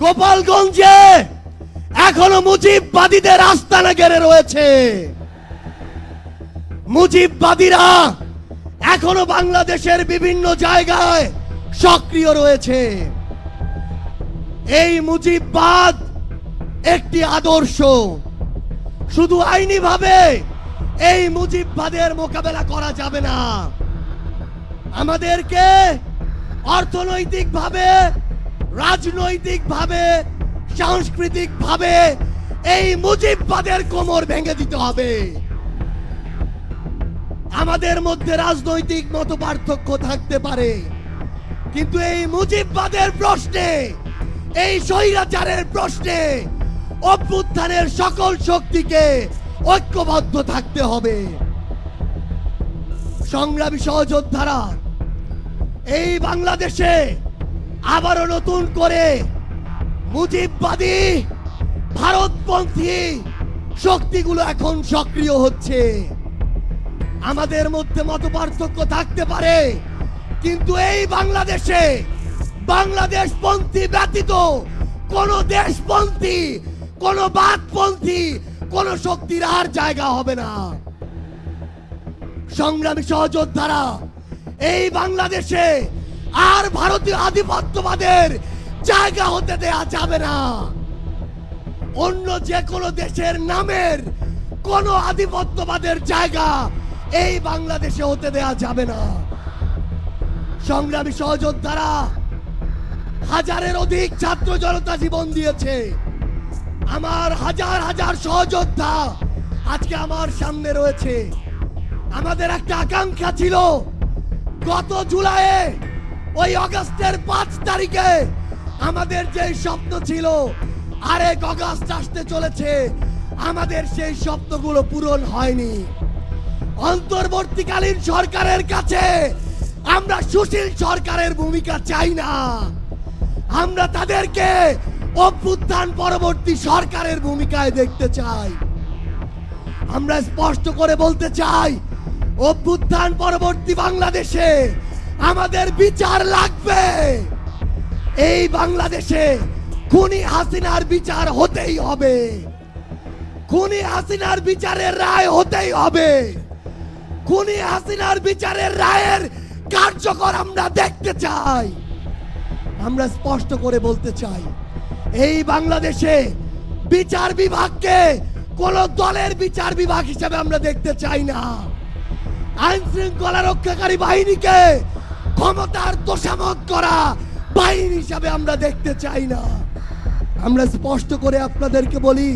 গোপালগঞ্জে এখনো মুজিববাদীদের আস্তানা ঘেরে রয়েছে। মুজিববাদীরা এখনো বাংলাদেশের বিভিন্ন জায়গায় সক্রিয় রয়েছে। এই মুজিববাদ একটি আদর্শ। শুধু আইনিভাবে এই মুজিববাদের মোকাবেলা করা যাবে না, আমাদেরকে অর্থনৈতিকভাবে, রাজনৈতিকভাবে, সাংস্কৃতিকভাবে এই মুজিববাদের কোমর ভেঙে দিতে হবে। আমাদের মধ্যে রাজনৈতিক মতপার্থক্য থাকতে পারে, কিন্তু এই মুজিববাদের প্রশ্নে, এই স্বৈরাচারের প্রশ্নে অভ্যুত্থানের সকল শক্তিকে ঐক্যবদ্ধ থাকতে হবে। সংগ্রামী সহযোদ্ধারা, এই বাংলাদেশে আবারও নতুন করে মুজিববাদী ভারতপন্থী শক্তিগুলো এখন সক্রিয় হচ্ছে। আমাদের মধ্যে মতপার্থক্য থাকতে পারে, কিন্তু এই বাংলাদেশে বাংলাদেশপন্থী ব্যতীত কোন দেশপন্থী, কোন বাদপন্থী, কোন শক্তির আর জায়গা হবে না। সংগ্রামী সহযোদ্ধারা, এই বাংলাদেশে আর ভারতীয় আধিপত্যবাদের জায়গা হতে দেয়া যাবে না। অন্য যে কোনো দেশের নামের কোন আধিপত্যবাদের জায়গা এই বাংলাদেশে হতে দেয়া যাবে না। সংগ্রামী সহযোদ্ধারা, হাজারের অধিক ছাত্র জনতা জীবন দিয়েছে। আমার হাজার হাজার সহযোদ্ধা আজকে আমার সামনে রয়েছে। আমাদের একটা আকাঙ্ক্ষা ছিল, গত জুলাইয়ে ওই আগস্টের 5 তারিখে আমাদের যে স্বপ্ন ছিল, আরেক আগস্ট আসতে চলেছে, আমাদের সেই স্বপ্নগুলো পূরণ হয়নি। অন্তর্বর্তীকালীন সরকারের কাছে আমরা সুশীল সরকারের ভূমিকা চাই না, আমরা তাদেরকে অভ্যুত্থান পরবর্তী সরকারের ভূমিকায় দেখতে চাই। আমরা স্পষ্ট করে বলতে চাই, অভ্যুত্থান পরবর্তী বাংলাদেশে আমাদের বিচার লাগবে। এই বাংলাদেশে খুনি হাসিনার বিচার হতেই হবে, খুনি হাসিনার বিচারের রায় হতেই হবে। খুনি হাসিনার বিচারের রায়ের কার্যকর আমরা দেখতে চাই। আমরা স্পষ্ট করে বলতে চাই, এই বাংলাদেশে বিচার বিভাগকে কোন দলের বিচার বিভাগ হিসেবে আমরা দেখতে চাই না। আইন শৃঙ্খলা রক্ষাকারী বাহিনীকে ক্ষমতার তোষামত করা বাহিনী হিসাবে আমরা দেখতে চাই না। আমরা স্পষ্ট করে আপনাদেরকে বলি,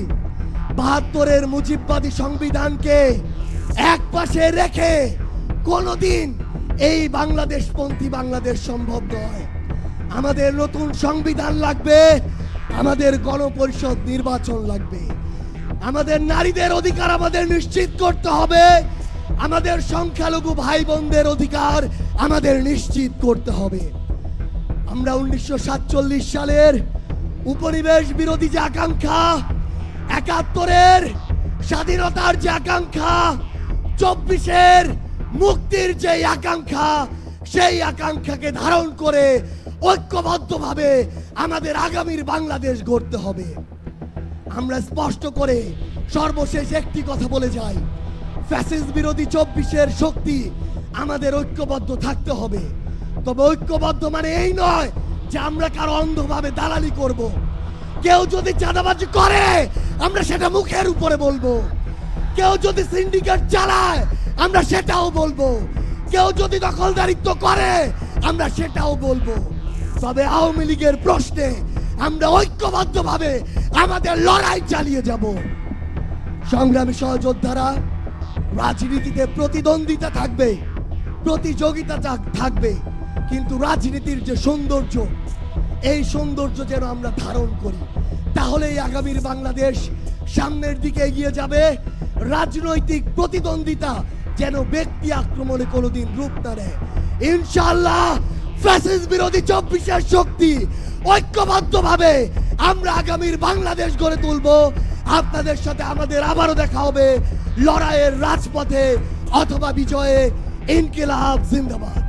৭২-এর মুজিববাদী সংবিধানকে এক পাশে রেখে কোনদিন এই বাংলাদেশপন্থী বাংলাদেশ সম্ভব নয়। আমাদের নতুন সংবিধান লাগবে, আমাদের গণপরিষদ নির্বাচন লাগবে, আমাদের নারীদের অধিকার আমাদের নিশ্চিত করতে হবে, আমাদের সংখ্যালঘু ভাই বোনদের অধিকার আমাদের নিশ্চিত করতে হবে। আমরা 1947 সালের উপনিবেশ বিরোধী যে আকাঙ্ক্ষা, ৭১-এর স্বাধীনতার যে আকাঙ্ক্ষা, ২৪-এর মুক্তির যে আকাঙ্ক্ষা, সেই আকাঙ্ক্ষাকে ধারণ করে ঐক্যবদ্ধভাবে আমাদের আগামীর বাংলাদেশ গড়তে হবে। আমরা স্পষ্ট করে সর্বশেষ একটি কথা বলে যাই, ফ্যাসিস্ট বিরোধী ২৪-এর শক্তি আমাদের ঐক্যবদ্ধ থাকতে হবে। তবে ঐক্যবদ্ধ মানে এই নয় যে আমরা কারো অন্ধভাবে দালালি করব। কেউ যদি চাঁদাবাজি করে আমরা সেটা মুখের উপরে বলবো, কেউ যদি সিন্ডিকেট চালায় আমরা সেটাও বলবো, কেউ যদি দখলদারিত্ব করে আমরা সেটাও বলবো। তবে আওয়ামী লীগের প্রশ্নে আমরা ঐক্যবদ্ধভাবে আমাদের লড়াই চালিয়ে যাব। সংগ্রামী সহযোদ্ধারা, রাজনীতিতে প্রতিদ্বন্দ্বিতা থাকবে, প্রতিযোগিতা থাকবে, কিন্তু রাজনীতির যে সৌন্দর্য, এই সৌন্দর্য যেন আমরা ধারণ করি, তাহলেই আগামীর বাংলাদেশ সামনের দিকে এগিয়ে যাবে। রাজনৈতিক প্রতিদ্বন্দ্বিতা যেন ব্যক্তি আক্রমণে কোনোদিন রূপ না নেয়। ইনশাআল্লাহ ফ্যাসিস্ট বিরোধী ২৪-এর শক্তি ঐক্যবদ্ধভাবে আমরা আগামীর বাংলাদেশ গড়ে তুলব। আপনাদের সাথে আমাদের আবারও দেখা হবে লড়াইয়ের রাজপথে অথবা বিজয়ে। ইনকিলাব জিন্দাবাদ।